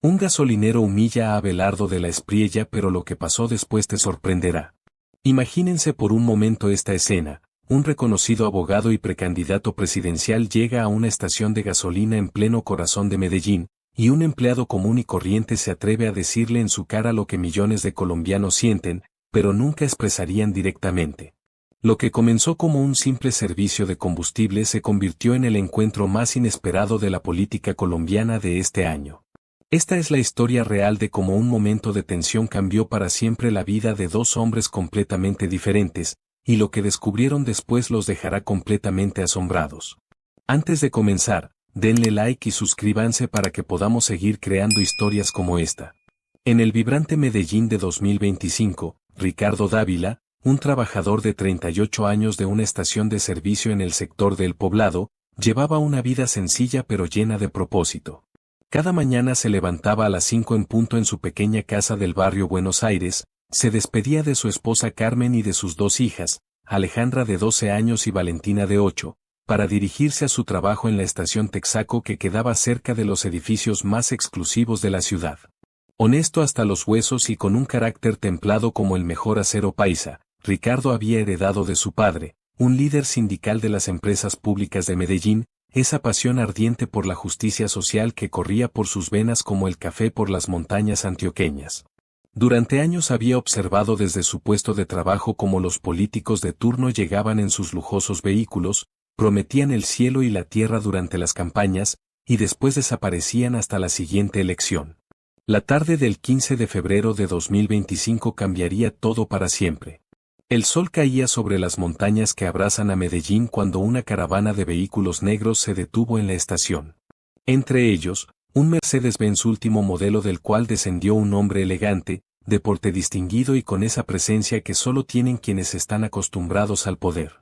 Un gasolinero humilla a Abelardo de la Espriella, pero lo que pasó después te sorprenderá. Imagínense por un momento esta escena. Un reconocido abogado y precandidato presidencial llega a una estación de gasolina en pleno corazón de Medellín, y un empleado común y corriente se atreve a decirle en su cara lo que millones de colombianos sienten, pero nunca expresarían directamente. Lo que comenzó como un simple servicio de combustible se convirtió en el encuentro más inesperado de la política colombiana de este año. Esta es la historia real de cómo un momento de tensión cambió para siempre la vida de dos hombres completamente diferentes, y lo que descubrieron después los dejará completamente asombrados. Antes de comenzar, denle like y suscríbanse para que podamos seguir creando historias como esta. En el vibrante Medellín de 2025, Ricardo Dávila, un trabajador de 38 años de una estación de servicio en el sector del Poblado, llevaba una vida sencilla pero llena de propósito. Cada mañana se levantaba a las 5 en punto en su pequeña casa del barrio Buenos Aires, se despedía de su esposa Carmen y de sus dos hijas, Alejandra de 12 años y Valentina de 8, para dirigirse a su trabajo en la estación Texaco que quedaba cerca de los edificios más exclusivos de la ciudad. Honesto hasta los huesos y con un carácter templado como el mejor acero paisa, Ricardo había heredado de su padre, un líder sindical de las empresas públicas de Medellín, esa pasión ardiente por la justicia social que corría por sus venas como el café por las montañas antioqueñas. Durante años había observado desde su puesto de trabajo cómo los políticos de turno llegaban en sus lujosos vehículos, prometían el cielo y la tierra durante las campañas, y después desaparecían hasta la siguiente elección. La tarde del 15 de febrero de 2025 cambiaría todo para siempre. El sol caía sobre las montañas que abrazan a Medellín cuando una caravana de vehículos negros se detuvo en la estación. Entre ellos, un Mercedes-Benz último modelo del cual descendió un hombre elegante, de porte distinguido y con esa presencia que solo tienen quienes están acostumbrados al poder.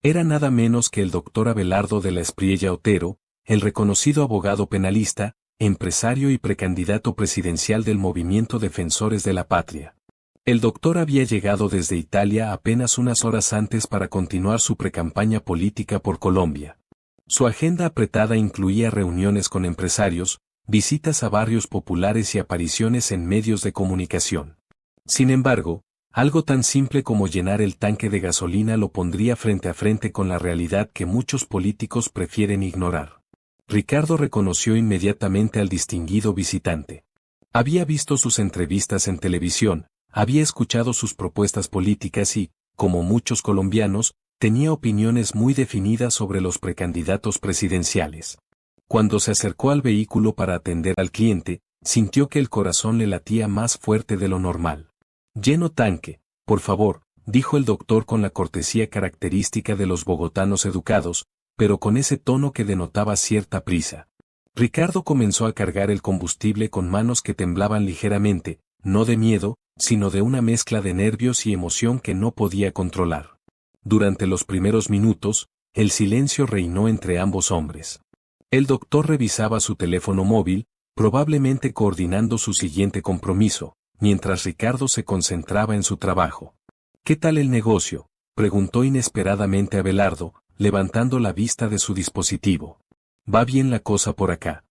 Era nada menos que el doctor Abelardo de la Espriella Otero, el reconocido abogado penalista, empresario y precandidato presidencial del movimiento Defensores de la Patria. El doctor había llegado desde Italia apenas unas horas antes para continuar su precampaña política por Colombia. Su agenda apretada incluía reuniones con empresarios, visitas a barrios populares y apariciones en medios de comunicación. Sin embargo, algo tan simple como llenar el tanque de gasolina lo pondría frente a frente con la realidad que muchos políticos prefieren ignorar. Ricardo reconoció inmediatamente al distinguido visitante. Había visto sus entrevistas en televisión, había escuchado sus propuestas políticas y, como muchos colombianos, tenía opiniones muy definidas sobre los precandidatos presidenciales. Cuando se acercó al vehículo para atender al cliente, sintió que el corazón le latía más fuerte de lo normal. «Lleno tanque, por favor», dijo el doctor con la cortesía característica de los bogotanos educados, pero con ese tono que denotaba cierta prisa. Ricardo comenzó a cargar el combustible con manos que temblaban ligeramente, no de miedo, sino de una mezcla de nervios y emoción que no podía controlar. Durante los primeros minutos, el silencio reinó entre ambos hombres. El doctor revisaba su teléfono móvil, probablemente coordinando su siguiente compromiso, mientras Ricardo se concentraba en su trabajo. «¿Qué tal el negocio?», preguntó inesperadamente Abelardo, levantando la vista de su dispositivo. «¿Va bien la cosa por acá?».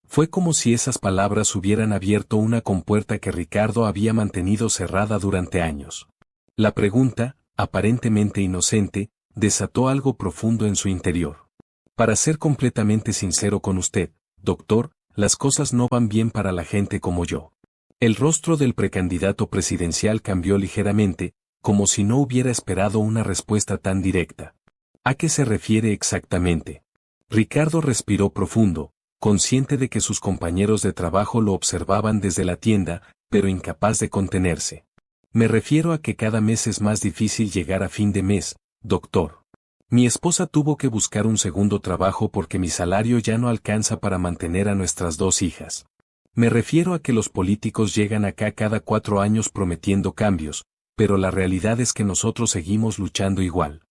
Fue como si esas palabras hubieran abierto una compuerta que Ricardo había mantenido cerrada durante años. La pregunta, aparentemente inocente, desató algo profundo en su interior. «Para ser completamente sincero con usted, doctor, las cosas no van bien para la gente como yo». El rostro del precandidato presidencial cambió ligeramente, como si no hubiera esperado una respuesta tan directa. «¿A qué se refiere exactamente?». Ricardo respiró profundo, consciente de que sus compañeros de trabajo lo observaban desde la tienda, pero incapaz de contenerse. «Me refiero a que cada mes es más difícil llegar a fin de mes, doctor. Mi esposa tuvo que buscar un segundo trabajo porque mi salario ya no alcanza para mantener a nuestras dos hijas. Me refiero a que los políticos llegan acá cada 4 años prometiendo cambios, pero la realidad es que nosotros seguimos luchando igual».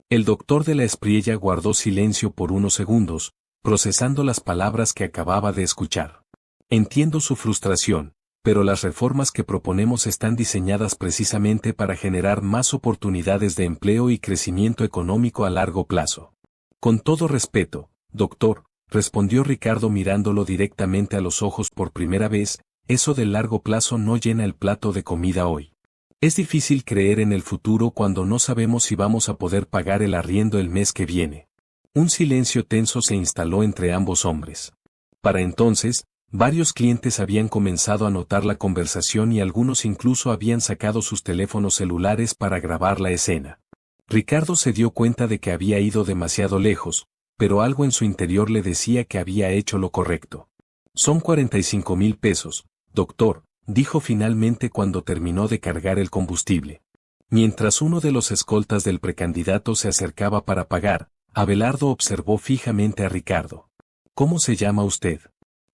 El doctor de la Espriella guardó silencio por unos segundos, procesando las palabras que acababa de escuchar. «Entiendo su frustración, pero las reformas que proponemos están diseñadas precisamente para generar más oportunidades de empleo y crecimiento económico a largo plazo». «Con todo respeto, doctor», respondió Ricardo mirándolo directamente a los ojos por primera vez, eso del largo plazo no llena el plato de comida hoy. Es difícil creer en el futuro cuando no sabemos si vamos a poder pagar el arriendo el mes que viene. Un silencio tenso se instaló entre ambos hombres. Para entonces, varios clientes habían comenzado a notar la conversación y algunos incluso habían sacado sus teléfonos celulares para grabar la escena. Ricardo se dio cuenta de que había ido demasiado lejos, pero algo en su interior le decía que había hecho lo correcto. Son 45,000 pesos, doctor, dijo finalmente cuando terminó de cargar el combustible. Mientras uno de los escoltas del precandidato se acercaba para pagar, Abelardo observó fijamente a Ricardo. ¿Cómo se llama usted?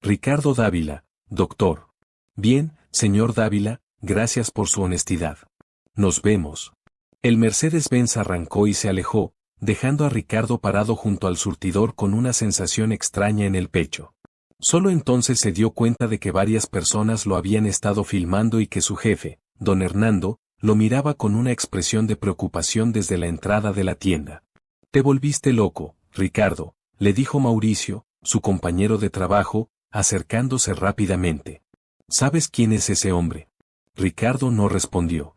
Ricardo Dávila, doctor. Bien, señor Dávila, gracias por su honestidad. Nos vemos. El Mercedes-Benz arrancó y se alejó, dejando a Ricardo parado junto al surtidor con una sensación extraña en el pecho. Solo entonces se dio cuenta de que varias personas lo habían estado filmando y que su jefe, don Hernando, lo miraba con una expresión de preocupación desde la entrada de la tienda. Te volviste loco, Ricardo, le dijo Mauricio, su compañero de trabajo, acercándose rápidamente. ¿Sabes quién es ese hombre? Ricardo no respondió.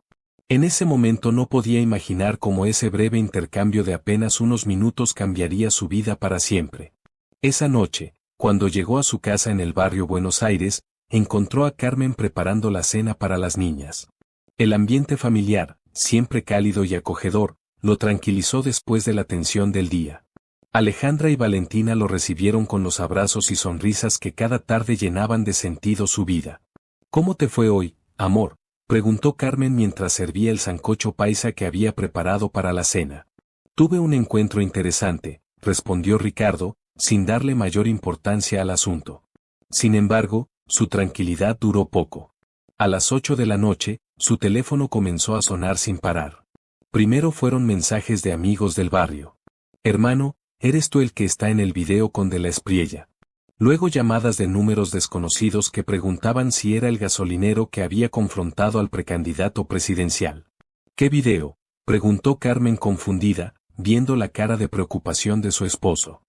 En ese momento no podía imaginar cómo ese breve intercambio de apenas unos minutos cambiaría su vida para siempre. Esa noche, cuando llegó a su casa en el barrio Buenos Aires, encontró a Carmen preparando la cena para las niñas. El ambiente familiar, siempre cálido y acogedor, lo tranquilizó después de la tensión del día. Alejandra y Valentina lo recibieron con los abrazos y sonrisas que cada tarde llenaban de sentido su vida. ¿Cómo te fue hoy, amor?, preguntó Carmen mientras servía el sancocho paisa que había preparado para la cena. Tuve un encuentro interesante, respondió Ricardo, sin darle mayor importancia al asunto. Sin embargo, su tranquilidad duró poco. A las 8 de la noche, su teléfono comenzó a sonar sin parar. Primero fueron mensajes de amigos del barrio. Hermano, ¿eres tú el que está en el video con De la Espriella? Luego llamadas de números desconocidos que preguntaban si era el gasolinero que había confrontado al precandidato presidencial. ¿Qué video?, preguntó Carmen confundida, viendo la cara de preocupación de su esposo.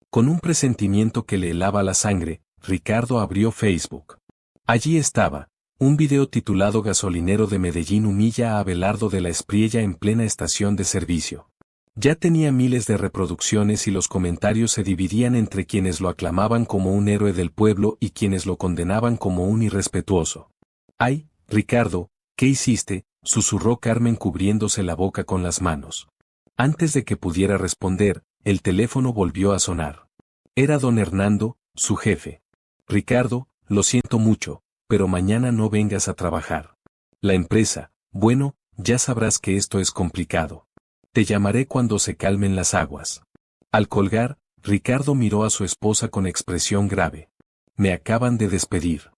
Con un presentimiento que le helaba la sangre, Ricardo abrió Facebook. Allí estaba, un video titulado Gasolinero de Medellín humilla a Abelardo de la Espriella en plena estación de servicio. Ya tenía miles de reproducciones y los comentarios se dividían entre quienes lo aclamaban como un héroe del pueblo y quienes lo condenaban como un irrespetuoso. «Ay, Ricardo, ¿qué hiciste?», susurró Carmen cubriéndose la boca con las manos. Antes de que pudiera responder, el teléfono volvió a sonar. Era don Hernando, su jefe. «Ricardo, lo siento mucho, pero mañana no vengas a trabajar. La empresa, bueno, ya sabrás que esto es complicado. Te llamaré cuando se calmen las aguas». Al colgar, Ricardo miró a su esposa con expresión grave. «Me acaban de despedir».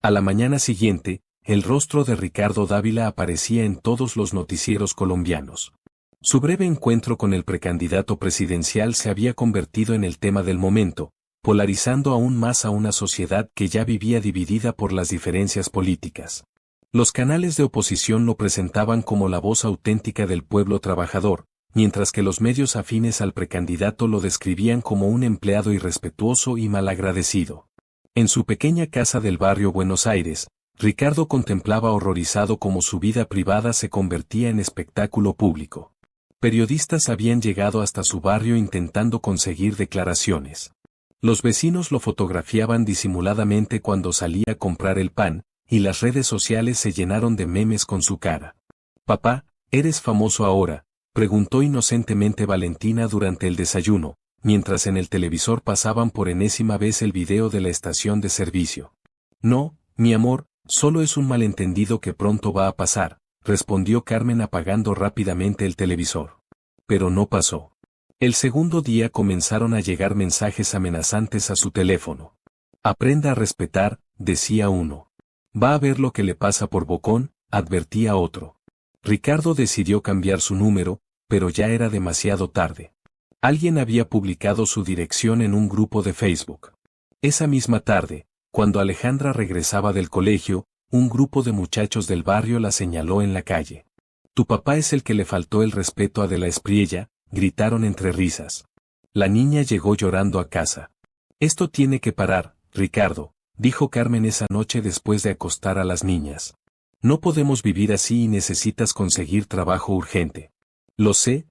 A la mañana siguiente, el rostro de Ricardo Dávila aparecía en todos los noticieros colombianos. Su breve encuentro con el precandidato presidencial se había convertido en el tema del momento, polarizando aún más a una sociedad que ya vivía dividida por las diferencias políticas. Los canales de oposición lo presentaban como la voz auténtica del pueblo trabajador, mientras que los medios afines al precandidato lo describían como un empleado irrespetuoso y malagradecido. En su pequeña casa del barrio Buenos Aires, Ricardo contemplaba horrorizado cómo su vida privada se convertía en espectáculo público. Periodistas habían llegado hasta su barrio intentando conseguir declaraciones. Los vecinos lo fotografiaban disimuladamente cuando salía a comprar el pan, y las redes sociales se llenaron de memes con su cara. «Papá, ¿eres famoso ahora?», preguntó inocentemente Valentina durante el desayuno, mientras en el televisor pasaban por enésima vez el video de la estación de servicio. «No, mi amor, solo es un malentendido que pronto va a pasar», respondió Carmen apagando rápidamente el televisor. Pero no pasó. El segundo día comenzaron a llegar mensajes amenazantes a su teléfono. «Aprenda a respetar», decía uno. «Va a ver lo que le pasa por bocón», advertía otro. Ricardo decidió cambiar su número, pero ya era demasiado tarde. Alguien había publicado su dirección en un grupo de Facebook. Esa misma tarde, cuando Alejandra regresaba del colegio, un grupo de muchachos del barrio la señaló en la calle. «Tu papá es el que le faltó el respeto a De la Espriella», gritaron entre risas. La niña llegó llorando a casa. «Esto tiene que parar, Ricardo», dijo Carmen esa noche después de acostar a las niñas. No podemos vivir así y necesitas conseguir trabajo urgente. Lo sé,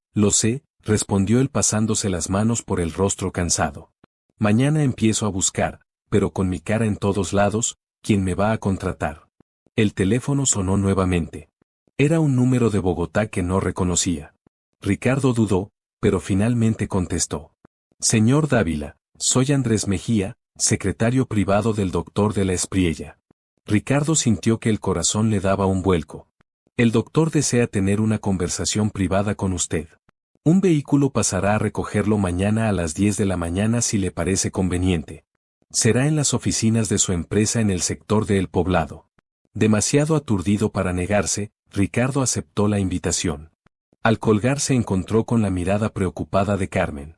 respondió él pasándose las manos por el rostro cansado. Mañana empiezo a buscar, pero con mi cara en todos lados, ¿quién me va a contratar? El teléfono sonó nuevamente. Era un número de Bogotá que no reconocía. Ricardo dudó, pero finalmente contestó. Señor Dávila, soy Andrés Mejía, secretario privado del doctor de la Espriella. Ricardo sintió que el corazón le daba un vuelco. El doctor desea tener una conversación privada con usted. Un vehículo pasará a recogerlo mañana a las 10 de la mañana si le parece conveniente. Será en las oficinas de su empresa en el sector de El Poblado. Demasiado aturdido para negarse, Ricardo aceptó la invitación. Al colgar se encontró con la mirada preocupada de Carmen.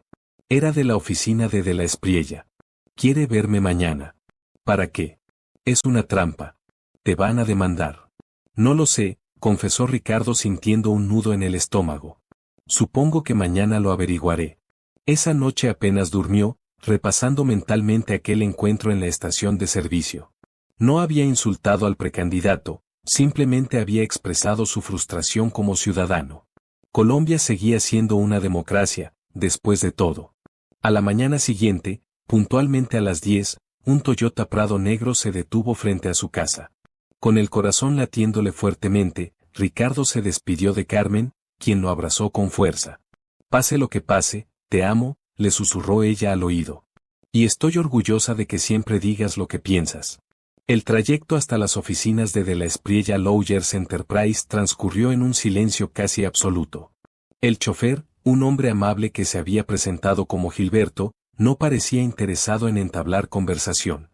Era de la oficina de la Espriella. ¿Quiere verme mañana? ¿Para qué? Es una trampa. Te van a demandar. No lo sé, confesó Ricardo sintiendo un nudo en el estómago. Supongo que mañana lo averiguaré. Esa noche apenas durmió, repasando mentalmente aquel encuentro en la estación de servicio. No había insultado al precandidato, simplemente había expresado su frustración como ciudadano. Colombia seguía siendo una democracia, después de todo. A la mañana siguiente, puntualmente a las 10, un Toyota Prado negro se detuvo frente a su casa. Con el corazón latiéndole fuertemente, Ricardo se despidió de Carmen, quien lo abrazó con fuerza. Pase lo que pase, te amo, le susurró ella al oído. Y estoy orgullosa de que siempre digas lo que piensas. El trayecto hasta las oficinas de la Espriella Lawyers Enterprise transcurrió en un silencio casi absoluto. El chofer, un hombre amable que se había presentado como Gilberto, no parecía interesado en entablar conversación.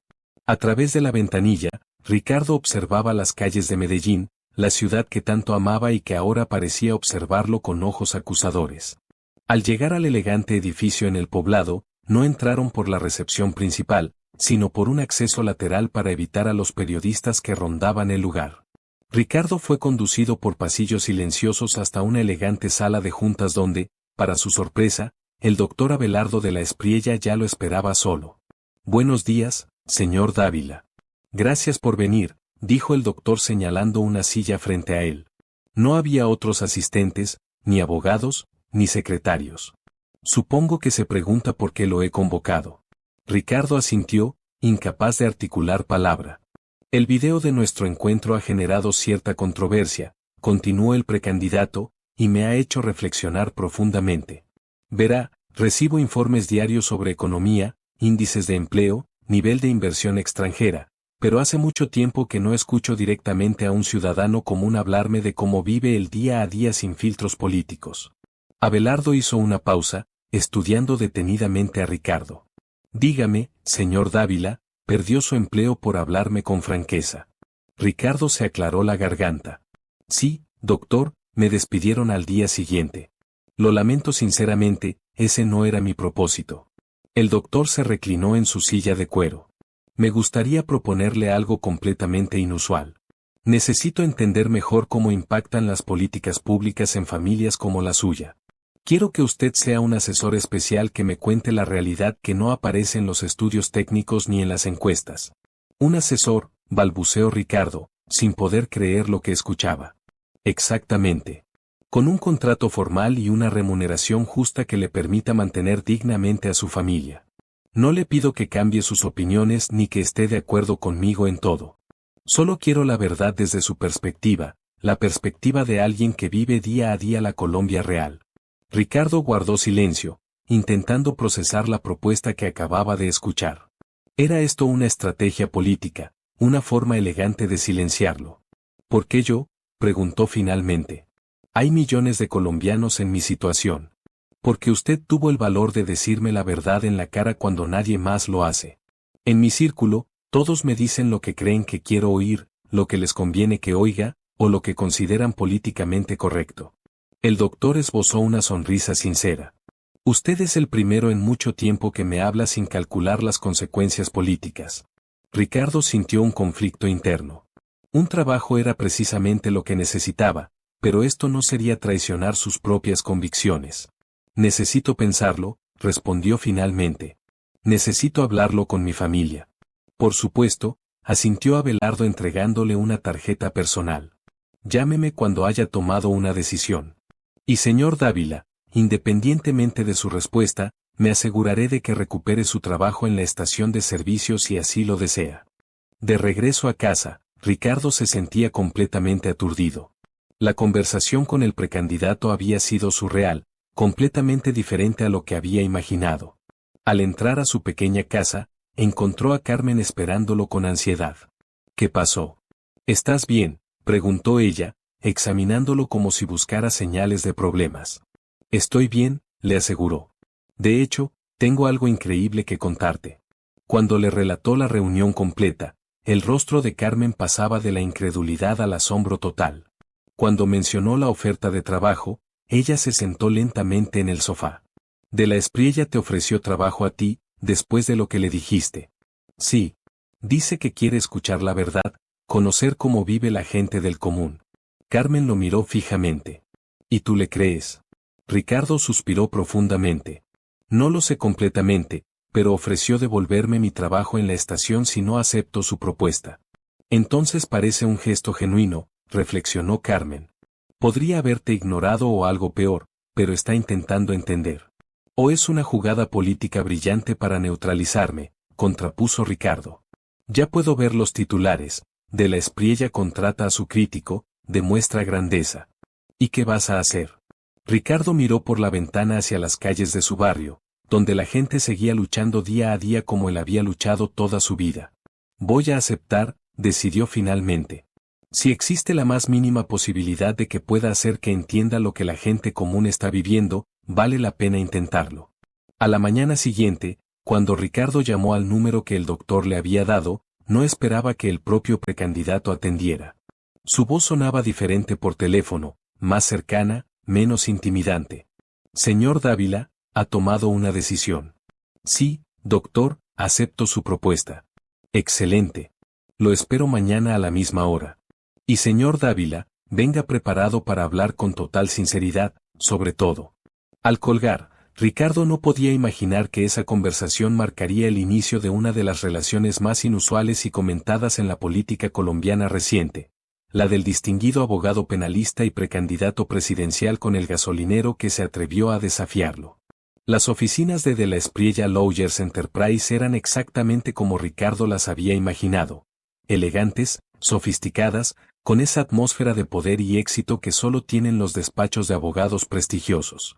A través de la ventanilla, Ricardo observaba las calles de Medellín, la ciudad que tanto amaba y que ahora parecía observarlo con ojos acusadores. Al llegar al elegante edificio en El Poblado, no entraron por la recepción principal, sino por un acceso lateral para evitar a los periodistas que rondaban el lugar. Ricardo fue conducido por pasillos silenciosos hasta una elegante sala de juntas donde, para su sorpresa, el doctor Abelardo de la Espriella ya lo esperaba solo. Buenos días, señor Dávila. Gracias por venir, dijo el doctor señalando una silla frente a él. No había otros asistentes, ni abogados, ni secretarios. Supongo que se pregunta por qué lo he convocado. Ricardo asintió, incapaz de articular palabra. El video de nuestro encuentro ha generado cierta controversia, continuó el precandidato, y me ha hecho reflexionar profundamente. Verá, recibo informes diarios sobre economía, índices de empleo, nivel de inversión extranjera, pero hace mucho tiempo que no escucho directamente a un ciudadano común hablarme de cómo vive el día a día sin filtros políticos. Abelardo hizo una pausa, estudiando detenidamente a Ricardo. Dígame, señor Dávila, perdió su empleo por hablarme con franqueza. Ricardo se aclaró la garganta. Sí, doctor, me despidieron al día siguiente. Lo lamento sinceramente, ese no era mi propósito. El doctor se reclinó en su silla de cuero. Me gustaría proponerle algo completamente inusual. Necesito entender mejor cómo impactan las políticas públicas en familias como la suya. Quiero que usted sea un asesor especial que me cuente la realidad que no aparece en los estudios técnicos ni en las encuestas. Un asesor, balbuceó Ricardo, sin poder creer lo que escuchaba. Exactamente. Con un contrato formal y una remuneración justa que le permita mantener dignamente a su familia. No le pido que cambie sus opiniones ni que esté de acuerdo conmigo en todo. Solo quiero la verdad desde su perspectiva, la perspectiva de alguien que vive día a día la Colombia real. Ricardo guardó silencio, intentando procesar la propuesta que acababa de escuchar. ¿Era esto una estrategia política, una forma elegante de silenciarlo? ¿Por qué yo?, preguntó finalmente. Hay millones de colombianos en mi situación. Porque usted tuvo el valor de decirme la verdad en la cara cuando nadie más lo hace. En mi círculo, todos me dicen lo que creen que quiero oír, lo que les conviene que oiga, o lo que consideran políticamente correcto. El doctor esbozó una sonrisa sincera. Usted es el primero en mucho tiempo que me habla sin calcular las consecuencias políticas. Ricardo sintió un conflicto interno. Un trabajo era precisamente lo que necesitaba, pero esto no sería traicionar sus propias convicciones. Necesito pensarlo, respondió finalmente. Necesito hablarlo con mi familia. Por supuesto, asintió Abelardo entregándole una tarjeta personal. Llámeme cuando haya tomado una decisión. Y señor Dávila, independientemente de su respuesta, me aseguraré de que recupere su trabajo en la estación de servicio si así lo desea. De regreso a casa, Ricardo se sentía completamente aturdido. La conversación con el precandidato había sido surreal, completamente diferente a lo que había imaginado. Al entrar a su pequeña casa, encontró a Carmen esperándolo con ansiedad. ¿Qué pasó? ¿Estás bien?, preguntó ella, examinándolo como si buscara señales de problemas. Estoy bien, le aseguró. De hecho, tengo algo increíble que contarte. Cuando le relató la reunión completa, el rostro de Carmen pasaba de la incredulidad al asombro total. Cuando mencionó la oferta de trabajo, ella se sentó lentamente en el sofá. De la Espriella te ofreció trabajo a ti, después de lo que le dijiste. Sí. Dice que quiere escuchar la verdad, conocer cómo vive la gente del común. Carmen lo miró fijamente. ¿Y tú le crees? Ricardo suspiró profundamente. No lo sé completamente, pero ofreció devolverme mi trabajo en la estación si no acepto su propuesta. Entonces parece un gesto genuino, reflexionó Carmen. Podría haberte ignorado o algo peor, pero está intentando entender. O es una jugada política brillante para neutralizarme, contrapuso Ricardo. Ya puedo ver los titulares. De la Espriella contrata a su crítico, demuestra grandeza. ¿Y qué vas a hacer? Ricardo miró por la ventana hacia las calles de su barrio, donde la gente seguía luchando día a día como él había luchado toda su vida. Voy a aceptar, decidió finalmente. Si existe la más mínima posibilidad de que pueda hacer que entienda lo que la gente común está viviendo, vale la pena intentarlo. A la mañana siguiente, cuando Ricardo llamó al número que el doctor le había dado, no esperaba que el propio precandidato atendiera. Su voz sonaba diferente por teléfono, más cercana, menos intimidante. Señor Dávila, ha tomado una decisión. Sí, doctor, acepto su propuesta. Excelente. Lo espero mañana a la misma hora. Y señor Dávila, venga preparado para hablar con total sinceridad, sobre todo. Al colgar, Ricardo no podía imaginar que esa conversación marcaría el inicio de una de las relaciones más inusuales y comentadas en la política colombiana reciente, la del distinguido abogado penalista y precandidato presidencial con el gasolinero que se atrevió a desafiarlo. Las oficinas de la Espriella Lawyers Enterprise eran exactamente como Ricardo las había imaginado, elegantes, sofisticadas, con esa atmósfera de poder y éxito que solo tienen los despachos de abogados prestigiosos.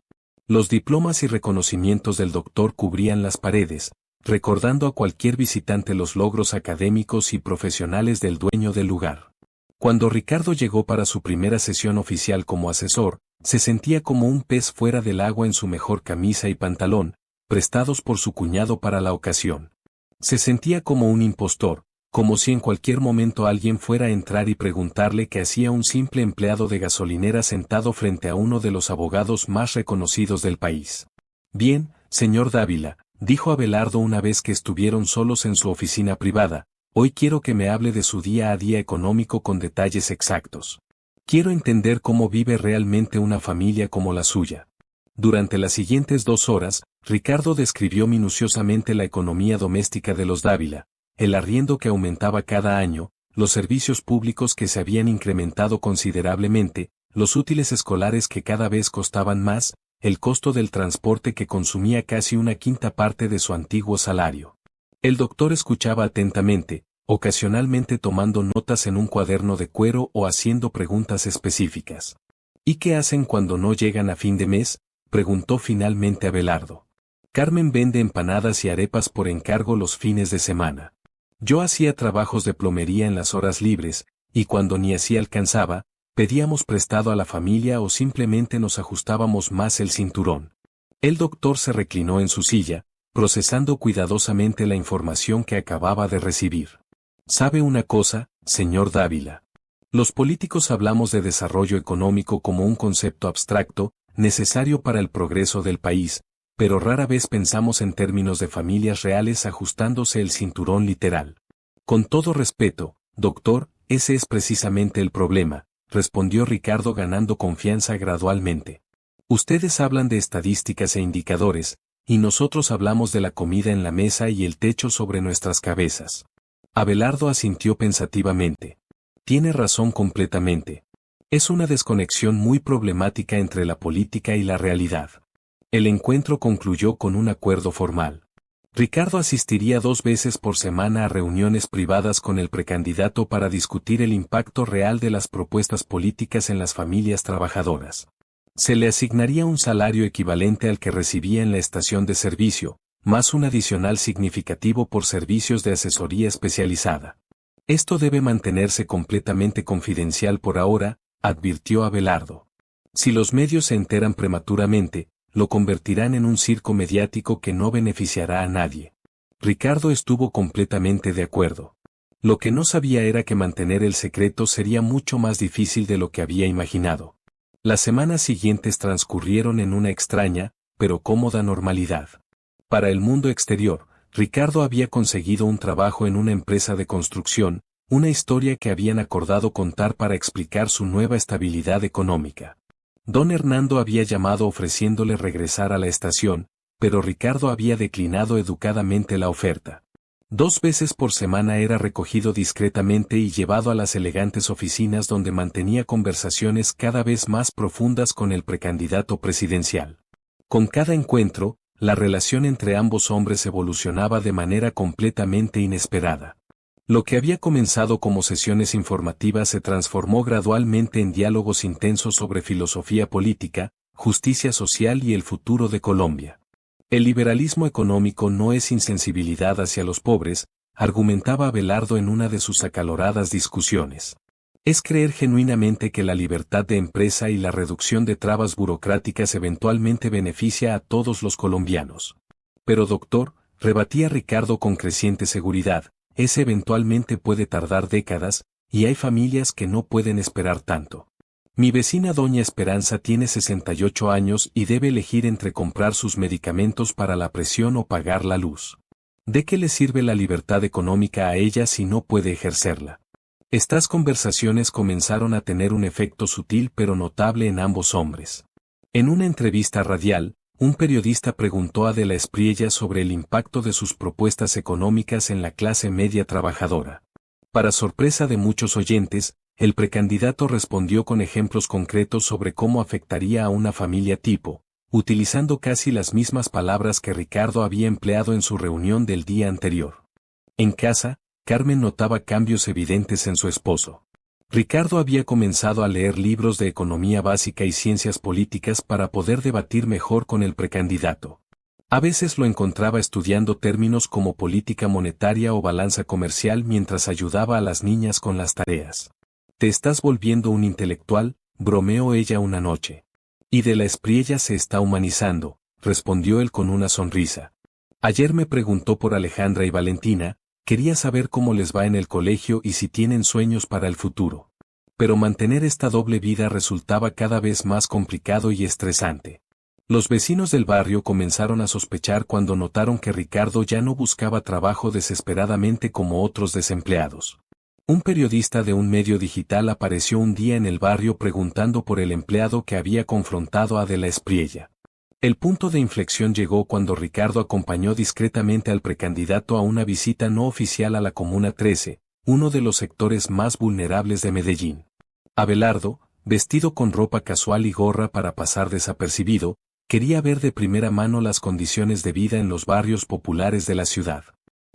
Los diplomas y reconocimientos del doctor cubrían las paredes, recordando a cualquier visitante los logros académicos y profesionales del dueño del lugar. Cuando Ricardo llegó para su primera sesión oficial como asesor, se sentía como un pez fuera del agua en su mejor camisa y pantalón, prestados por su cuñado para la ocasión. Se sentía como un impostor, como si en cualquier momento alguien fuera a entrar y preguntarle qué hacía un simple empleado de gasolinera sentado frente a uno de los abogados más reconocidos del país. Bien, señor Dávila, dijo Abelardo una vez que estuvieron solos en su oficina privada, hoy quiero que me hable de su día a día económico con detalles exactos. Quiero entender cómo vive realmente una familia como la suya. Durante las siguientes 2 horas, Ricardo describió minuciosamente la economía doméstica de los Dávila, el arriendo que aumentaba cada año, los servicios públicos que se habían incrementado considerablemente, los útiles escolares que cada vez costaban más, el costo del transporte que consumía casi una quinta parte de su antiguo salario. El doctor escuchaba atentamente, ocasionalmente tomando notas en un cuaderno de cuero o haciendo preguntas específicas. ¿Y qué hacen cuando no llegan a fin de mes?, preguntó finalmente Abelardo. Carmen vende empanadas y arepas por encargo los fines de semana. Yo hacía trabajos de plomería en las horas libres, y cuando ni así alcanzaba, pedíamos prestado a la familia o simplemente nos ajustábamos más el cinturón. El doctor se reclinó en su silla, procesando cuidadosamente la información que acababa de recibir. ¿Sabe una cosa, señor Dávila? Los políticos hablamos de desarrollo económico como un concepto abstracto, necesario para el progreso del país, pero rara vez pensamos en términos de familias reales ajustándose el cinturón literal. Con todo respeto, doctor, ese es precisamente el problema, respondió Ricardo ganando confianza gradualmente. Ustedes hablan de estadísticas e indicadores, y nosotros hablamos de la comida en la mesa y el techo sobre nuestras cabezas. Abelardo asintió pensativamente. Tiene razón completamente. Es una desconexión muy problemática entre la política y la realidad. El encuentro concluyó con un acuerdo formal. Ricardo asistiría 2 veces por semana a reuniones privadas con el precandidato para discutir el impacto real de las propuestas políticas en las familias trabajadoras. Se le asignaría un salario equivalente al que recibía en la estación de servicio, más un adicional significativo por servicios de asesoría especializada. Esto debe mantenerse completamente confidencial por ahora, advirtió Abelardo. Si los medios se enteran prematuramente, lo convertirán en un circo mediático que no beneficiará a nadie. Ricardo estuvo completamente de acuerdo. Lo que no sabía era que mantener el secreto sería mucho más difícil de lo que había imaginado. Las semanas siguientes transcurrieron en una extraña, pero cómoda normalidad. Para el mundo exterior, Ricardo había conseguido un trabajo en una empresa de construcción, una historia que habían acordado contar para explicar su nueva estabilidad económica. Don Hernando había llamado ofreciéndole regresar a la estación, pero Ricardo había declinado educadamente la oferta. 2 veces por semana era recogido discretamente y llevado a las elegantes oficinas donde mantenía conversaciones cada vez más profundas con el precandidato presidencial. Con cada encuentro, la relación entre ambos hombres evolucionaba de manera completamente inesperada. Lo que había comenzado como sesiones informativas se transformó gradualmente en diálogos intensos sobre filosofía política, justicia social y el futuro de Colombia. El liberalismo económico no es insensibilidad hacia los pobres, argumentaba Abelardo en una de sus acaloradas discusiones. Es creer genuinamente que la libertad de empresa y la reducción de trabas burocráticas eventualmente beneficia a todos los colombianos. Pero doctor, rebatía Ricardo con creciente seguridad, ese eventualmente puede tardar décadas, y hay familias que no pueden esperar tanto. Mi vecina doña Esperanza tiene 68 años y debe elegir entre comprar sus medicamentos para la presión o pagar la luz. ¿De qué le sirve la libertad económica a ella si no puede ejercerla? Estas conversaciones comenzaron a tener un efecto sutil pero notable en ambos hombres. En una entrevista radial, un periodista preguntó a De la Espriella sobre el impacto de sus propuestas económicas en la clase media trabajadora. Para sorpresa de muchos oyentes, el precandidato respondió con ejemplos concretos sobre cómo afectaría a una familia tipo, utilizando casi las mismas palabras que Ricardo había empleado en su reunión del día anterior. En casa, Carmen notaba cambios evidentes en su esposo. Ricardo había comenzado a leer libros de economía básica y ciencias políticas para poder debatir mejor con el precandidato. A veces lo encontraba estudiando términos como política monetaria o balanza comercial mientras ayudaba a las niñas con las tareas. «Te estás volviendo un intelectual», bromeó ella una noche. «Y De la Espriella se está humanizando», respondió él con una sonrisa. «Ayer me preguntó por Alejandra y Valentina, quería saber cómo les va en el colegio y si tienen sueños para el futuro. Pero mantener esta doble vida resultaba cada vez más complicado y estresante. Los vecinos del barrio comenzaron a sospechar cuando notaron que Ricardo ya no buscaba trabajo desesperadamente como otros desempleados. Un periodista de un medio digital apareció un día en el barrio preguntando por el empleado que había confrontado a De la Espriella. El punto de inflexión llegó cuando Ricardo acompañó discretamente al precandidato a una visita no oficial a la Comuna 13, uno de los sectores más vulnerables de Medellín. Abelardo, vestido con ropa casual y gorra para pasar desapercibido, quería ver de primera mano las condiciones de vida en los barrios populares de la ciudad.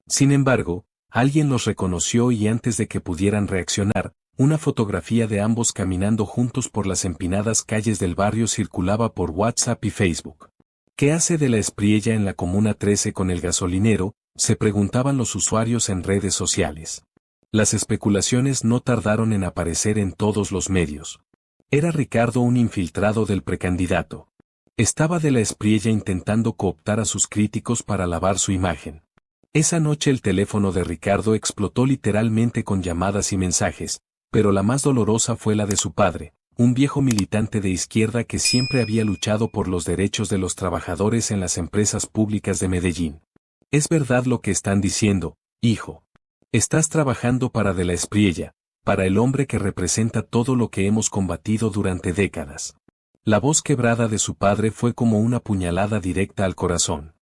Sin embargo, alguien los reconoció y antes de que pudieran reaccionar, una fotografía de ambos caminando juntos por las empinadas calles del barrio circulaba por WhatsApp y Facebook. ¿Qué hace De la Espriella en la Comuna 13 con el gasolinero?, se preguntaban los usuarios en redes sociales. Las especulaciones no tardaron en aparecer en todos los medios. ¿Era Ricardo un infiltrado del precandidato? ¿Estaba De la Espriella intentando cooptar a sus críticos para lavar su imagen? Esa noche el teléfono de Ricardo explotó literalmente con llamadas y mensajes, pero la más dolorosa fue la de su padre, un viejo militante de izquierda que siempre había luchado por los derechos de los trabajadores en las empresas públicas de Medellín. «Es verdad lo que están diciendo, hijo. Estás trabajando para De la Espriella, para el hombre que representa todo lo que hemos combatido durante décadas». La voz quebrada de su padre fue como una puñalada directa al corazón.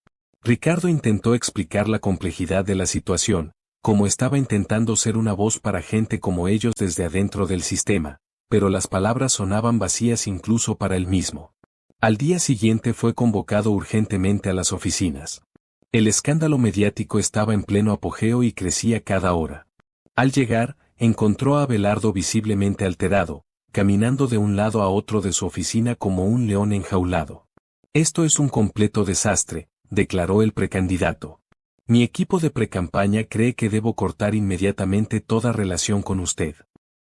Ricardo intentó explicar la complejidad de la situación, como estaba intentando ser una voz para gente como ellos desde adentro del sistema, pero las palabras sonaban vacías incluso para él mismo. Al día siguiente fue convocado urgentemente a las oficinas. El escándalo mediático estaba en pleno apogeo y crecía cada hora. Al llegar, encontró a Abelardo visiblemente alterado, caminando de un lado a otro de su oficina como un león enjaulado. «Esto es un completo desastre», declaró el precandidato. «Mi equipo de precampaña cree que debo cortar inmediatamente toda relación con usted.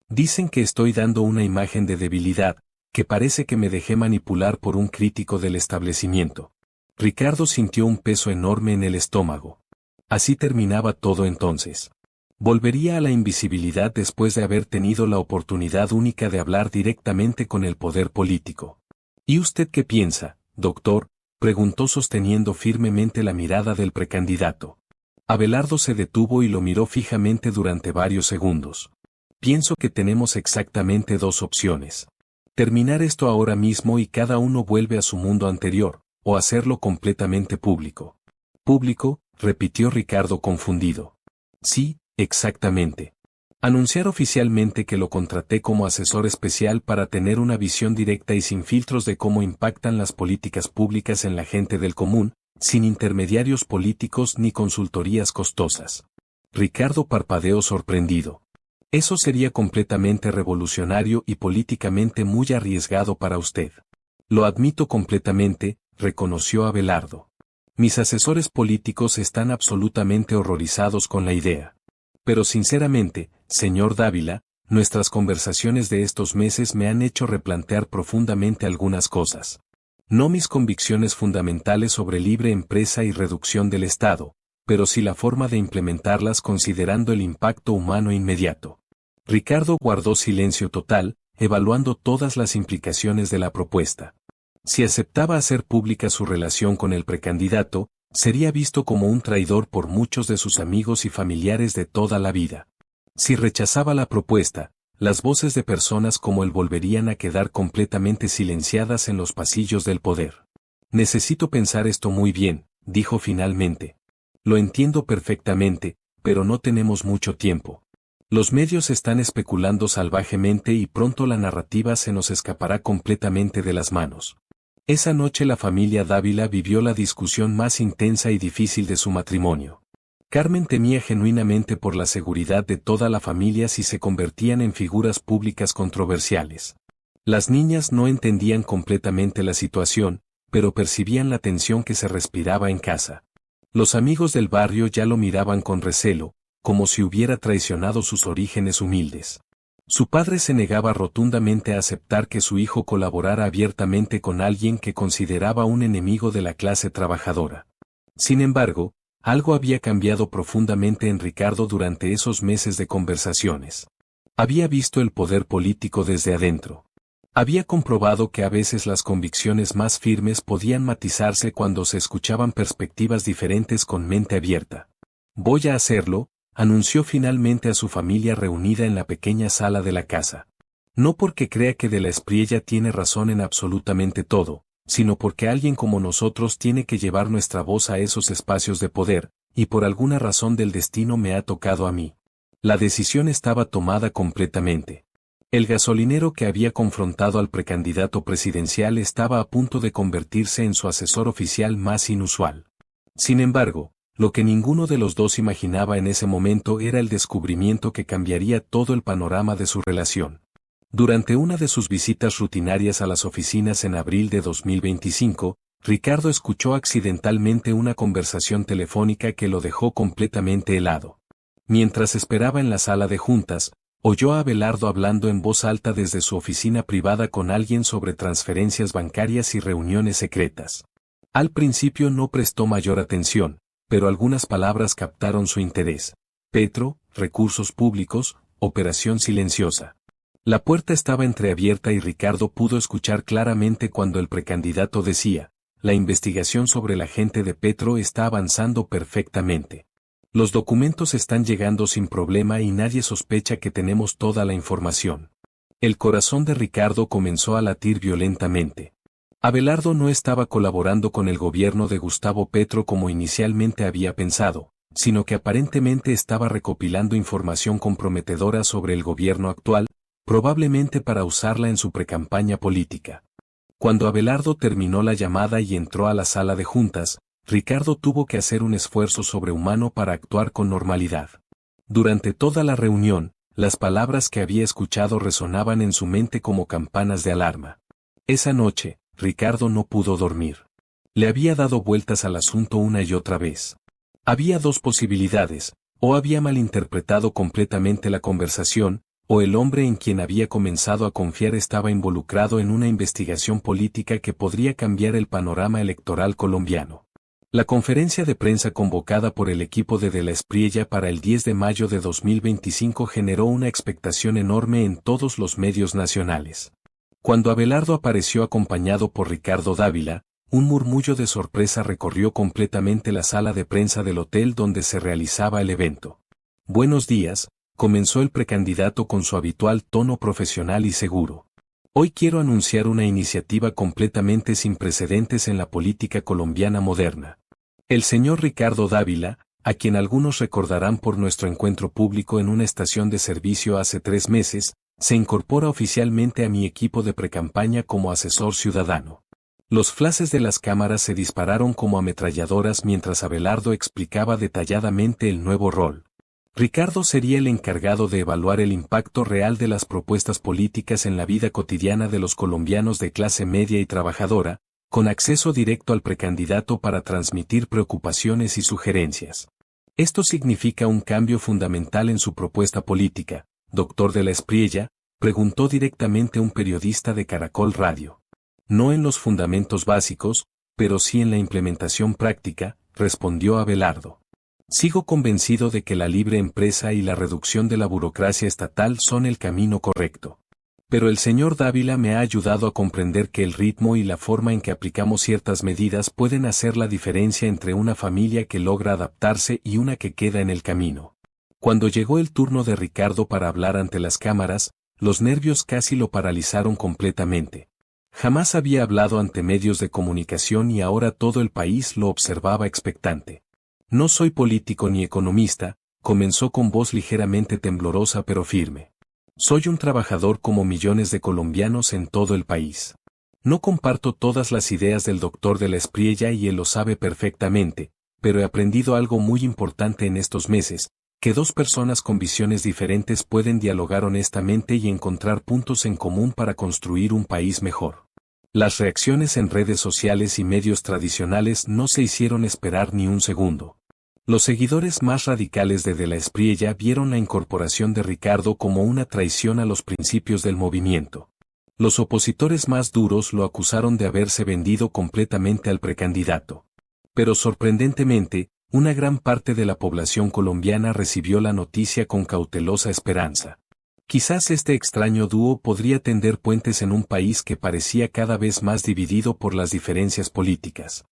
Dicen que estoy dando una imagen de debilidad, que parece que me dejé manipular por un crítico del establecimiento». Ricardo sintió un peso enorme en el estómago. Así terminaba todo entonces. Volvería a la invisibilidad después de haber tenido la oportunidad única de hablar directamente con el poder político. ¿Y usted qué piensa, doctor?, preguntó sosteniendo firmemente la mirada del precandidato. Abelardo se detuvo y lo miró fijamente durante varios segundos. «Pienso que tenemos exactamente dos opciones. Terminar esto ahora mismo y cada uno vuelve a su mundo anterior, o hacerlo completamente público». «¿Público?», repitió Ricardo confundido. «Sí, exactamente. Anunciar oficialmente que lo contraté como asesor especial para tener una visión directa y sin filtros de cómo impactan las políticas públicas en la gente del común, sin intermediarios políticos ni consultorías costosas». Ricardo parpadeó sorprendido. «Eso sería completamente revolucionario y políticamente muy arriesgado para usted». «Lo admito completamente», reconoció Abelardo. «Mis asesores políticos están absolutamente horrorizados con la idea. Pero sinceramente, señor Dávila, nuestras conversaciones de estos meses me han hecho replantear profundamente algunas cosas. No mis convicciones fundamentales sobre libre empresa y reducción del Estado, pero sí la forma de implementarlas considerando el impacto humano inmediato». Ricardo guardó silencio total, evaluando todas las implicaciones de la propuesta. Si aceptaba hacer pública su relación con el precandidato, sería visto como un traidor por muchos de sus amigos y familiares de toda la vida. Si rechazaba la propuesta, las voces de personas como él volverían a quedar completamente silenciadas en los pasillos del poder. «Necesito pensar esto muy bien», dijo finalmente. «Lo entiendo perfectamente, pero no tenemos mucho tiempo. Los medios están especulando salvajemente y pronto la narrativa se nos escapará completamente de las manos». Esa noche la familia Dávila vivió la discusión más intensa y difícil de su matrimonio. Carmen temía genuinamente por la seguridad de toda la familia si se convertían en figuras públicas controversiales. Las niñas no entendían completamente la situación, pero percibían la tensión que se respiraba en casa. Los amigos del barrio ya lo miraban con recelo, como si hubiera traicionado sus orígenes humildes. Su padre se negaba rotundamente a aceptar que su hijo colaborara abiertamente con alguien que consideraba un enemigo de la clase trabajadora. Sin embargo, algo había cambiado profundamente en Ricardo durante esos meses de conversaciones. Había visto el poder político desde adentro. Había comprobado que a veces las convicciones más firmes podían matizarse cuando se escuchaban perspectivas diferentes con mente abierta. «Voy a hacerlo», anunció finalmente a su familia reunida en la pequeña sala de la casa. No porque crea que de la Espriella tiene razón en absolutamente todo, sino porque alguien como nosotros tiene que llevar nuestra voz a esos espacios de poder, y por alguna razón del destino me ha tocado a mí. La decisión estaba tomada completamente. El gasolinero que había confrontado al precandidato presidencial estaba a punto de convertirse en su asesor oficial más inusual. Sin embargo, lo que ninguno de los dos imaginaba en ese momento era el descubrimiento que cambiaría todo el panorama de su relación. Durante una de sus visitas rutinarias a las oficinas en abril de 2025, Ricardo escuchó accidentalmente una conversación telefónica que lo dejó completamente helado. Mientras esperaba en la sala de juntas, oyó a Abelardo hablando en voz alta desde su oficina privada con alguien sobre transferencias bancarias y reuniones secretas. Al principio no prestó mayor atención, pero algunas palabras captaron su interés. Petro, recursos públicos, operación silenciosa. La puerta estaba entreabierta y Ricardo pudo escuchar claramente cuando el precandidato decía: «La investigación sobre la gente de Petro está avanzando perfectamente. Los documentos están llegando sin problema y nadie sospecha que tenemos toda la información». El corazón de Ricardo comenzó a latir violentamente. Abelardo no estaba colaborando con el gobierno de Gustavo Petro como inicialmente había pensado, sino que aparentemente estaba recopilando información comprometedora sobre el gobierno actual, probablemente para usarla en su precampaña política. Cuando Abelardo terminó la llamada y entró a la sala de juntas, Ricardo tuvo que hacer un esfuerzo sobrehumano para actuar con normalidad. Durante toda la reunión, las palabras que había escuchado resonaban en su mente como campanas de alarma. Esa noche, Ricardo no pudo dormir. Le había dado vueltas al asunto una y otra vez. Había dos posibilidades: o había malinterpretado completamente la conversación, o el hombre en quien había comenzado a confiar estaba involucrado en una investigación política que podría cambiar el panorama electoral colombiano. La conferencia de prensa convocada por el equipo de la Espriella para el 10 de mayo de 2025 generó una expectación enorme en todos los medios nacionales. Cuando Abelardo apareció acompañado por Ricardo Dávila, un murmullo de sorpresa recorrió completamente la sala de prensa del hotel donde se realizaba el evento. «Buenos días», comenzó el precandidato con su habitual tono profesional y seguro. «Hoy quiero anunciar una iniciativa completamente sin precedentes en la política colombiana moderna. El señor Ricardo Dávila, a quien algunos recordarán por nuestro encuentro público en una estación de servicio hace 3 meses, se incorpora oficialmente a mi equipo de precampaña como asesor ciudadano». Los flashes de las cámaras se dispararon como ametralladoras mientras Abelardo explicaba detalladamente el nuevo rol. Ricardo sería el encargado de evaluar el impacto real de las propuestas políticas en la vida cotidiana de los colombianos de clase media y trabajadora, con acceso directo al precandidato para transmitir preocupaciones y sugerencias. Esto significa un cambio fundamental en su propuesta política, doctor de la Espriella, preguntó directamente un periodista de Caracol Radio. No en los fundamentos básicos, pero sí en la implementación práctica, respondió Abelardo. Sigo convencido de que la libre empresa y la reducción de la burocracia estatal son el camino correcto. Pero el señor Dávila me ha ayudado a comprender que el ritmo y la forma en que aplicamos ciertas medidas pueden hacer la diferencia entre una familia que logra adaptarse y una que queda en el camino. Cuando llegó el turno de Ricardo para hablar ante las cámaras, los nervios casi lo paralizaron completamente. Jamás había hablado ante medios de comunicación y ahora todo el país lo observaba expectante. «No soy político ni economista», comenzó con voz ligeramente temblorosa pero firme. «Soy un trabajador como millones de colombianos en todo el país. No comparto todas las ideas del doctor de la Espriella y él lo sabe perfectamente, pero he aprendido algo muy importante en estos meses, que dos personas con visiones diferentes pueden dialogar honestamente y encontrar puntos en común para construir un país mejor». Las reacciones en redes sociales y medios tradicionales no se hicieron esperar ni un segundo. Los seguidores más radicales de la Espriella vieron la incorporación de Ricardo como una traición a los principios del movimiento. Los opositores más duros lo acusaron de haberse vendido completamente al precandidato. Pero sorprendentemente, una gran parte de la población colombiana recibió la noticia con cautelosa esperanza. Quizás este extraño dúo podría tender puentes en un país que parecía cada vez más dividido por las diferencias políticas.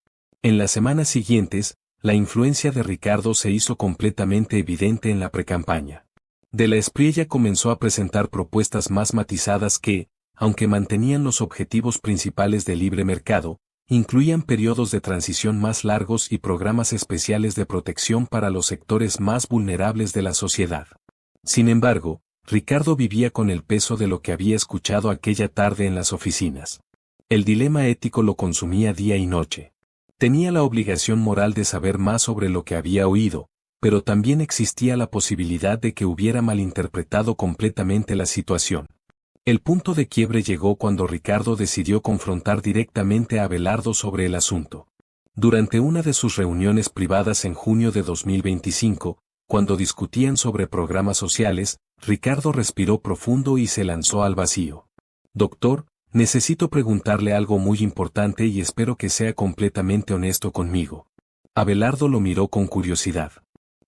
En las semanas siguientes, la influencia de Ricardo se hizo completamente evidente en la precampaña. De la Espriella comenzó a presentar propuestas más matizadas que, aunque mantenían los objetivos principales del libre mercado, incluían periodos de transición más largos y programas especiales de protección para los sectores más vulnerables de la sociedad. Sin embargo, Ricardo vivía con el peso de lo que había escuchado aquella tarde en las oficinas. El dilema ético lo consumía día y noche. Tenía la obligación moral de saber más sobre lo que había oído, pero también existía la posibilidad de que hubiera malinterpretado completamente la situación. El punto de quiebre llegó cuando Ricardo decidió confrontar directamente a Abelardo sobre el asunto. Durante una de sus reuniones privadas en junio de 2025, cuando discutían sobre programas sociales, Ricardo respiró profundo y se lanzó al vacío. «Doctor, necesito preguntarle algo muy importante y espero que sea completamente honesto conmigo». Abelardo lo miró con curiosidad.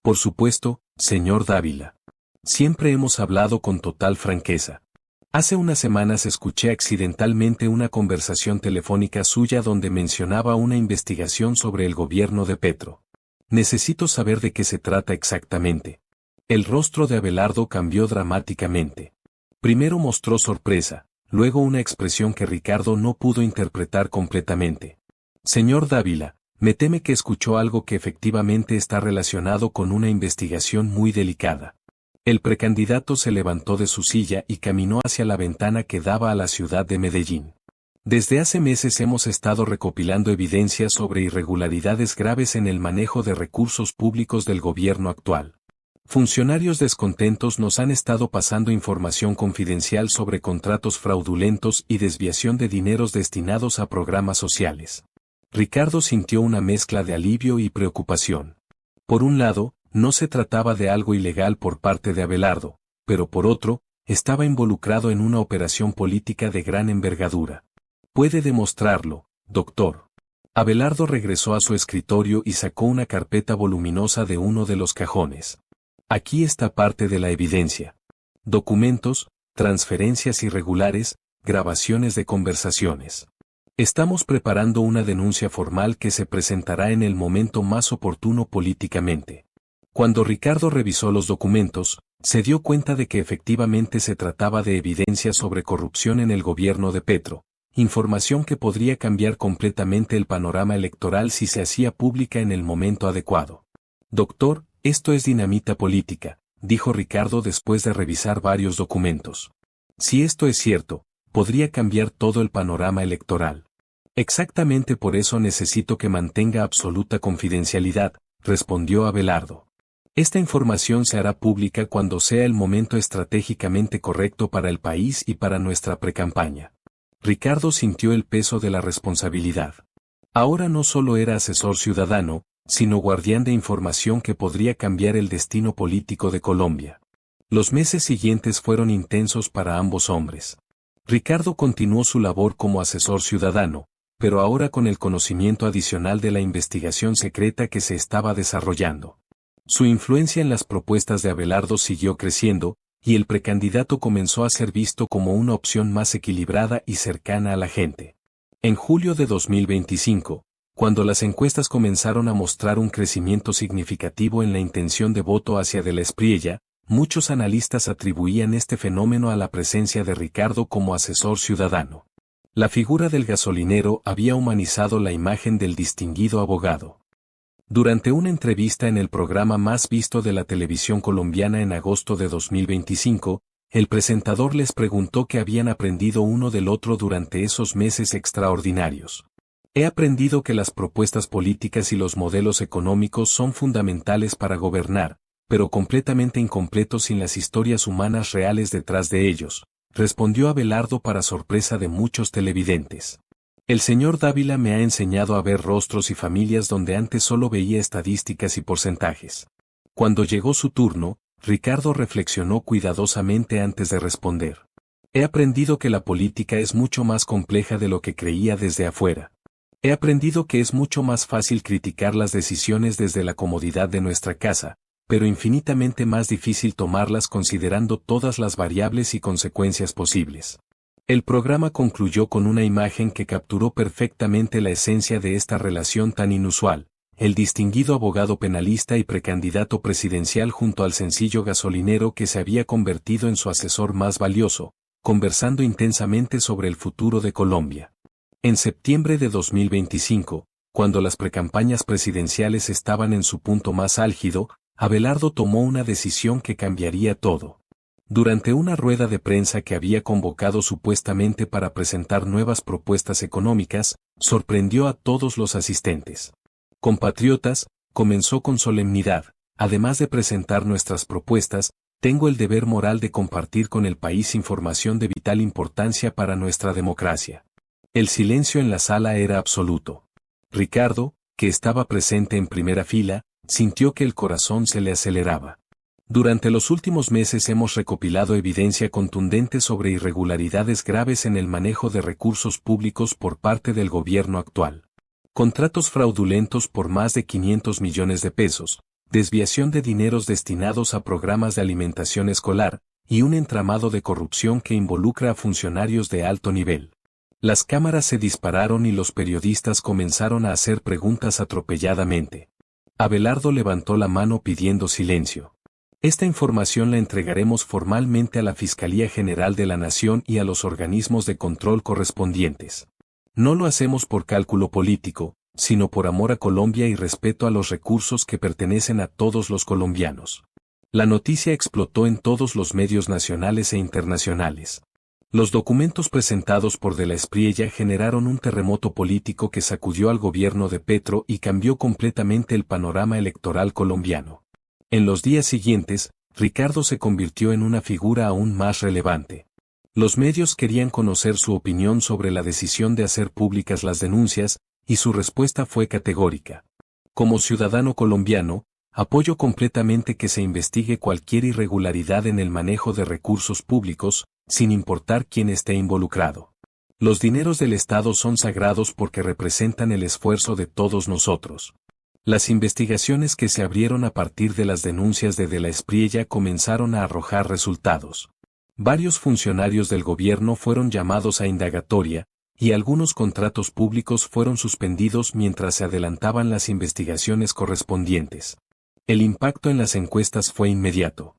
«Por supuesto, señor Dávila. Siempre hemos hablado con total franqueza. Hace unas semanas escuché accidentalmente una conversación telefónica suya donde mencionaba una investigación sobre el gobierno de Petro. Necesito saber de qué se trata exactamente». El rostro de Abelardo cambió dramáticamente. Primero mostró sorpresa, luego una expresión que Ricardo no pudo interpretar completamente. «Señor Dávila, Me teme que escuchó algo que efectivamente está relacionado con una investigación muy delicada. El precandidato se levantó de su silla y caminó hacia la ventana que daba a la ciudad de Medellín. Desde hace meses hemos estado recopilando evidencias sobre irregularidades graves en el manejo de recursos públicos del gobierno actual. Funcionarios descontentos nos han estado pasando información confidencial sobre contratos fraudulentos y desviación de dineros destinados a programas sociales. Ricardo sintió una mezcla de alivio y preocupación. Por un lado, no se trataba de algo ilegal por parte de Abelardo, pero por otro, estaba involucrado en una operación política de gran envergadura. Puede demostrarlo, doctor. Abelardo regresó a su escritorio y sacó una carpeta voluminosa de uno de los cajones. Aquí está parte de la evidencia. Documentos, transferencias irregulares, grabaciones de conversaciones. Estamos preparando una denuncia formal que se presentará en el momento más oportuno políticamente. Cuando Ricardo revisó los documentos, se dio cuenta de que efectivamente se trataba de evidencia sobre corrupción en el gobierno de Petro, información que podría cambiar completamente el panorama electoral si se hacía pública en el momento adecuado. Doctor, esto es dinamita política, dijo Ricardo después de revisar varios documentos. Si esto es cierto, podría cambiar todo el panorama electoral. Exactamente por eso necesito que mantenga absoluta confidencialidad, respondió Abelardo. Esta información se hará pública cuando sea el momento estratégicamente correcto para el país y para nuestra precampaña. Ricardo sintió el peso de la responsabilidad. Ahora no solo era asesor ciudadano, sino guardián de información que podría cambiar el destino político de Colombia. Los meses siguientes fueron intensos para ambos hombres. Ricardo continuó su labor como asesor ciudadano, pero ahora con el conocimiento adicional de la investigación secreta que se estaba desarrollando. Su influencia en las propuestas de Abelardo siguió creciendo, y el precandidato comenzó a ser visto como una opción más equilibrada y cercana a la gente. En julio de 2025, cuando las encuestas comenzaron a mostrar un crecimiento significativo en la intención de voto hacia De la Espriella, muchos analistas atribuían este fenómeno a la presencia de Ricardo como asesor ciudadano. La figura del gasolinero había humanizado la imagen del distinguido abogado. Durante una entrevista en el programa más visto de la televisión colombiana en agosto de 2025, el presentador les preguntó qué habían aprendido uno del otro durante esos meses extraordinarios. He aprendido que las propuestas políticas y los modelos económicos son fundamentales para gobernar, pero completamente incompletos sin las historias humanas reales detrás de ellos, respondió Abelardo para sorpresa de muchos televidentes. El señor Dávila me ha enseñado a ver rostros y familias donde antes solo veía estadísticas y porcentajes. Cuando llegó su turno, Ricardo reflexionó cuidadosamente antes de responder. He aprendido que la política es mucho más compleja de lo que creía desde afuera. He aprendido que es mucho más fácil criticar las decisiones desde la comodidad de nuestra casa, pero infinitamente más difícil tomarlas considerando todas las variables y consecuencias posibles. El programa concluyó con una imagen que capturó perfectamente la esencia de esta relación tan inusual, el distinguido abogado penalista y precandidato presidencial junto al sencillo gasolinero que se había convertido en su asesor más valioso, conversando intensamente sobre el futuro de Colombia. En septiembre de 2025, cuando las precampañas presidenciales estaban en su punto más álgido, Abelardo tomó una decisión que cambiaría todo. Durante una rueda de prensa que había convocado supuestamente para presentar nuevas propuestas económicas, sorprendió a todos los asistentes. Compatriotas, comenzó con solemnidad, además de presentar nuestras propuestas, tengo el deber moral de compartir con el país información de vital importancia para nuestra democracia. El silencio en la sala era absoluto. Ricardo, que estaba presente en primera fila, sintió que el corazón se le aceleraba. Durante los últimos meses hemos recopilado evidencia contundente sobre irregularidades graves en el manejo de recursos públicos por parte del gobierno actual. Contratos fraudulentos por más de 500 millones de pesos, desviación de dineros destinados a programas de alimentación escolar, y un entramado de corrupción que involucra a funcionarios de alto nivel. Las cámaras se dispararon y los periodistas comenzaron a hacer preguntas atropelladamente. Abelardo levantó la mano pidiendo silencio. Esta información la entregaremos formalmente a la Fiscalía General de la Nación y a los organismos de control correspondientes. No lo hacemos por cálculo político, sino por amor a Colombia y respeto a los recursos que pertenecen a todos los colombianos. La noticia explotó en todos los medios nacionales e internacionales. Los documentos presentados por De la Espriella generaron un terremoto político que sacudió al gobierno de Petro y cambió completamente el panorama electoral colombiano. En los días siguientes, Ricardo se convirtió en una figura aún más relevante. Los medios querían conocer su opinión sobre la decisión de hacer públicas las denuncias, y su respuesta fue categórica. Como ciudadano colombiano, apoyo completamente que se investigue cualquier irregularidad en el manejo de recursos públicos, sin importar quién esté involucrado. Los dineros del Estado son sagrados porque representan el esfuerzo de todos nosotros. Las investigaciones que se abrieron a partir de las denuncias de la Espriella comenzaron a arrojar resultados. Varios funcionarios del gobierno fueron llamados a indagatoria, y algunos contratos públicos fueron suspendidos mientras se adelantaban las investigaciones correspondientes. El impacto en las encuestas fue inmediato.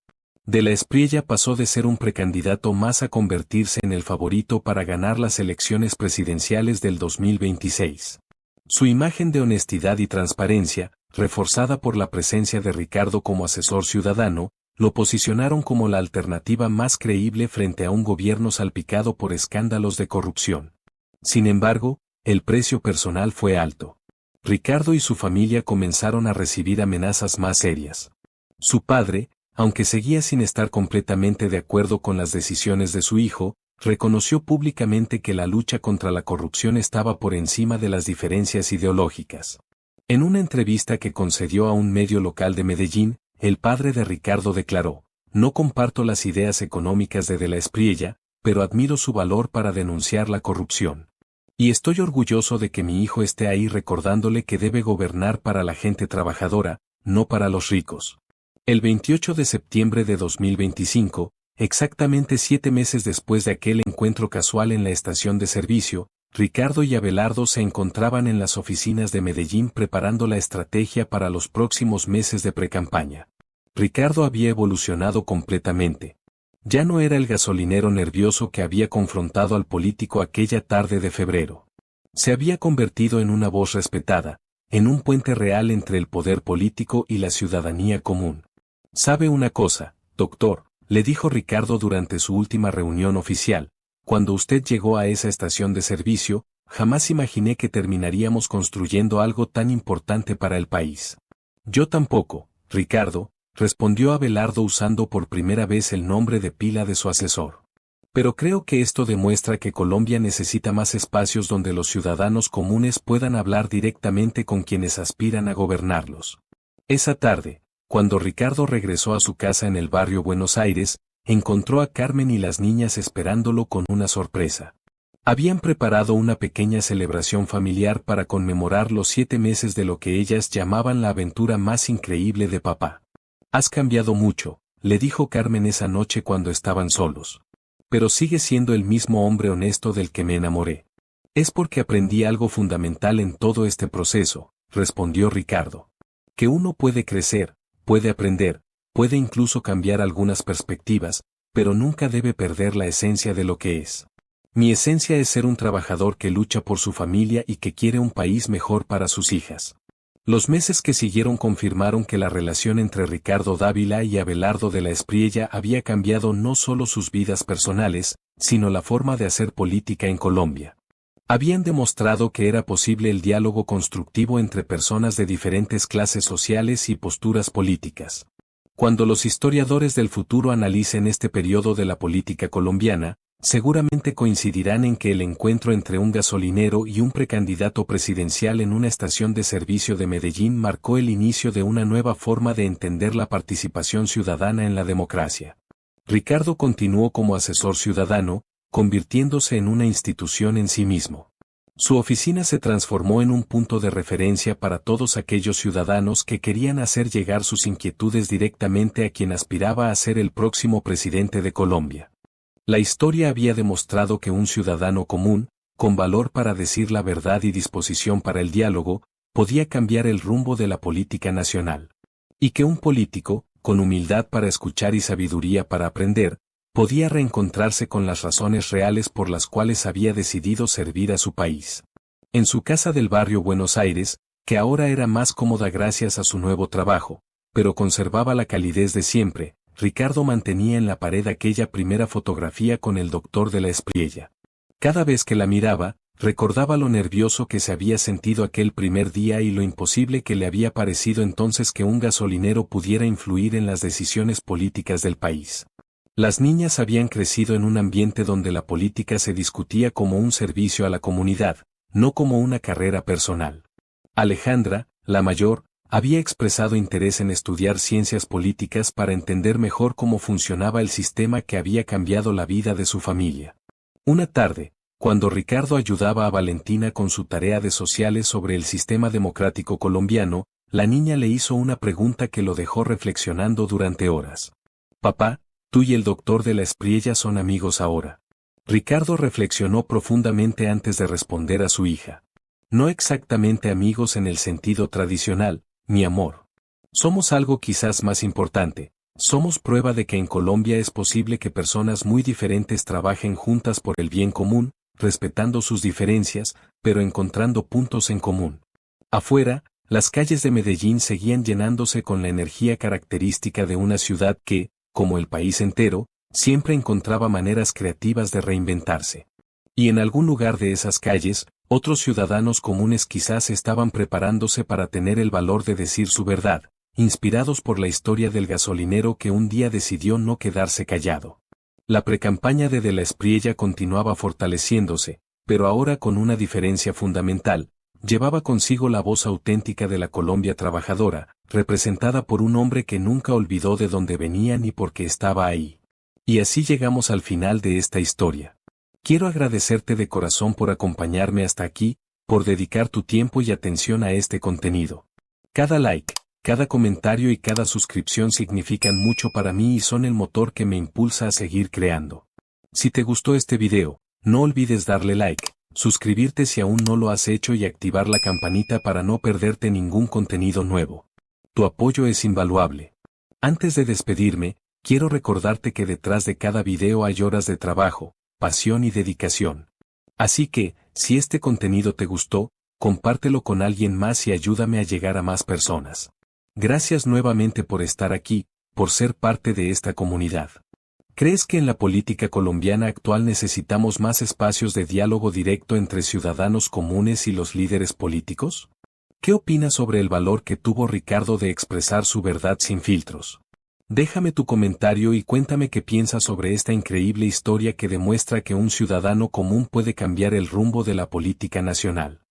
De la Espriella pasó de ser un precandidato más a convertirse en el favorito para ganar las elecciones presidenciales del 2026. Su imagen de honestidad y transparencia, reforzada por la presencia de Ricardo como asesor ciudadano, lo posicionaron como la alternativa más creíble frente a un gobierno salpicado por escándalos de corrupción. Sin embargo, el precio personal fue alto. Ricardo y su familia comenzaron a recibir amenazas más serias. Su padre, aunque seguía sin estar completamente de acuerdo con las decisiones de su hijo, reconoció públicamente que la lucha contra la corrupción estaba por encima de las diferencias ideológicas. En una entrevista que concedió a un medio local de Medellín, el padre de Ricardo declaró: "No comparto las ideas económicas de la Espriella, pero admiro su valor para denunciar la corrupción. Y estoy orgulloso de que mi hijo esté ahí recordándole que debe gobernar para la gente trabajadora, no para los ricos". El 28 de septiembre de 2025, exactamente 7 meses después de aquel encuentro casual en la estación de servicio, Ricardo y Abelardo se encontraban en las oficinas de Medellín preparando la estrategia para los próximos meses de precampaña. Ricardo había evolucionado completamente. Ya no era el gasolinero nervioso que había confrontado al político aquella tarde de febrero. Se había convertido en una voz respetada, en un puente real entre el poder político y la ciudadanía común. «¿Sabe una cosa, doctor?», le dijo Ricardo durante su última reunión oficial. «Cuando usted llegó a esa estación de servicio, jamás imaginé que terminaríamos construyendo algo tan importante para el país». «Yo tampoco, Ricardo», respondió Abelardo usando por primera vez el nombre de pila de su asesor. «Pero creo que esto demuestra que Colombia necesita más espacios donde los ciudadanos comunes puedan hablar directamente con quienes aspiran a gobernarlos». Esa tarde, cuando Ricardo regresó a su casa en el barrio Buenos Aires, encontró a Carmen y las niñas esperándolo con una sorpresa. Habían preparado una pequeña celebración familiar para conmemorar los 7 meses de lo que ellas llamaban la aventura más increíble de papá. «Has cambiado mucho», le dijo Carmen esa noche cuando estaban solos. «Pero sigues siendo el mismo hombre honesto del que me enamoré». «Es porque aprendí algo fundamental en todo este proceso», respondió Ricardo. «Que uno puede crecer, puede aprender, puede incluso cambiar algunas perspectivas, pero nunca debe perder la esencia de lo que es. Mi esencia es ser un trabajador que lucha por su familia y que quiere un país mejor para sus hijas». Los meses que siguieron confirmaron que la relación entre Ricardo Dávila y Abelardo de la Espriella había cambiado no solo sus vidas personales, sino la forma de hacer política en Colombia. Habían demostrado que era posible el diálogo constructivo entre personas de diferentes clases sociales y posturas políticas. Cuando los historiadores del futuro analicen este periodo de la política colombiana, seguramente coincidirán en que el encuentro entre un gasolinero y un precandidato presidencial en una estación de servicio de Medellín marcó el inicio de una nueva forma de entender la participación ciudadana en la democracia. Ricardo continuó como asesor ciudadano, convirtiéndose en una institución en sí mismo. Su oficina se transformó en un punto de referencia para todos aquellos ciudadanos que querían hacer llegar sus inquietudes directamente a quien aspiraba a ser el próximo presidente de Colombia. La historia había demostrado que un ciudadano común, con valor para decir la verdad y disposición para el diálogo, podía cambiar el rumbo de la política nacional. Y que un político, con humildad para escuchar y sabiduría para aprender, podía reencontrarse con las razones reales por las cuales había decidido servir a su país. En su casa del barrio Buenos Aires, que ahora era más cómoda gracias a su nuevo trabajo, pero conservaba la calidez de siempre, Ricardo mantenía en la pared aquella primera fotografía con el doctor de la Espriella. Cada vez que la miraba, recordaba lo nervioso que se había sentido aquel primer día y lo imposible que le había parecido entonces que un gasolinero pudiera influir en las decisiones políticas del país. Las niñas habían crecido en un ambiente donde la política se discutía como un servicio a la comunidad, no como una carrera personal. Alejandra, la mayor, había expresado interés en estudiar ciencias políticas para entender mejor cómo funcionaba el sistema que había cambiado la vida de su familia. Una tarde, cuando Ricardo ayudaba a Valentina con su tarea de sociales sobre el sistema democrático colombiano, la niña le hizo una pregunta que lo dejó reflexionando durante horas. «Papá, tú y el doctor de la Espriella son amigos ahora». Ricardo reflexionó profundamente antes de responder a su hija. «No exactamente amigos en el sentido tradicional, mi amor. Somos algo quizás más importante. Somos prueba de que en Colombia es posible que personas muy diferentes trabajen juntas por el bien común, respetando sus diferencias, pero encontrando puntos en común». Afuera, las calles de Medellín seguían llenándose con la energía característica de una ciudad que, como el país entero, siempre encontraba maneras creativas de reinventarse. Y en algún lugar de esas calles, otros ciudadanos comunes quizás estaban preparándose para tener el valor de decir su verdad, inspirados por la historia del gasolinero que un día decidió no quedarse callado. La precampaña de la Espriella continuaba fortaleciéndose, pero ahora con una diferencia fundamental: llevaba consigo la voz auténtica de la Colombia trabajadora, representada por un hombre que nunca olvidó de dónde venía ni por qué estaba ahí. Y así llegamos al final de esta historia. Quiero agradecerte de corazón por acompañarme hasta aquí, por dedicar tu tiempo y atención a este contenido. Cada like, cada comentario y cada suscripción significan mucho para mí y son el motor que me impulsa a seguir creando. Si te gustó este video, no olvides darle like, suscribirte si aún no lo has hecho y activar la campanita para no perderte ningún contenido nuevo. Tu apoyo es invaluable. Antes de despedirme, quiero recordarte que detrás de cada video hay horas de trabajo, pasión y dedicación. Así que, si este contenido te gustó, compártelo con alguien más y ayúdame a llegar a más personas. Gracias nuevamente por estar aquí, por ser parte de esta comunidad. ¿Crees que en la política colombiana actual necesitamos más espacios de diálogo directo entre ciudadanos comunes y los líderes políticos? ¿Qué opinas sobre el valor que tuvo Ricardo de expresar su verdad sin filtros? Déjame tu comentario y cuéntame qué piensas sobre esta increíble historia que demuestra que un ciudadano común puede cambiar el rumbo de la política nacional.